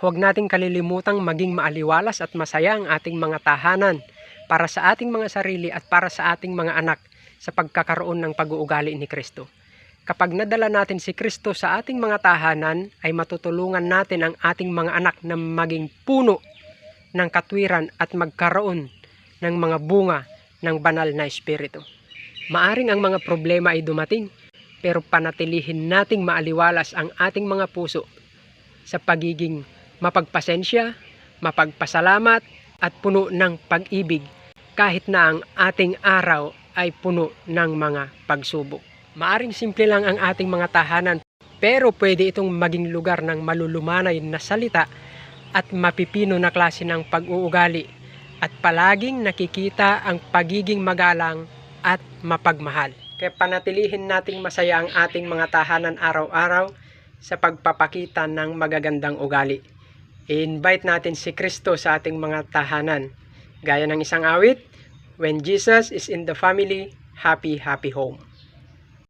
Huwag nating kalilimutang maging maaliwalas at masaya ang ating mga tahanan para sa ating mga sarili at para sa ating mga anak sa pagkakaroon ng pag-uugali ni Kristo. Kapag nadala natin si Kristo sa ating mga tahanan, ay matutulungan natin ang ating mga anak na maging puno ng katwiran at magkaroon ng mga bunga ng banal na espiritu. Maaring ang mga problema ay dumating, pero panatilihin nating maaliwalas ang ating mga puso sa pagiging mapagpasensya, mapagpasalamat at puno ng pag-ibig kahit na ang ating araw ay puno ng mga pagsubok. Maaring simple lang ang ating mga tahanan, pero pwede itong maging lugar ng malulumanay na salita at mapipino na klase ng pag-uugali at palaging nakikita ang pagiging magalang at mapagmahal. Kaya panatilihin nating masaya ang ating mga tahanan araw-araw sa pagpapakita ng magagandang ugali. I-invite natin si Kristo sa ating mga tahanan. Gaya ng isang awit, when Jesus is in the family, happy, happy home.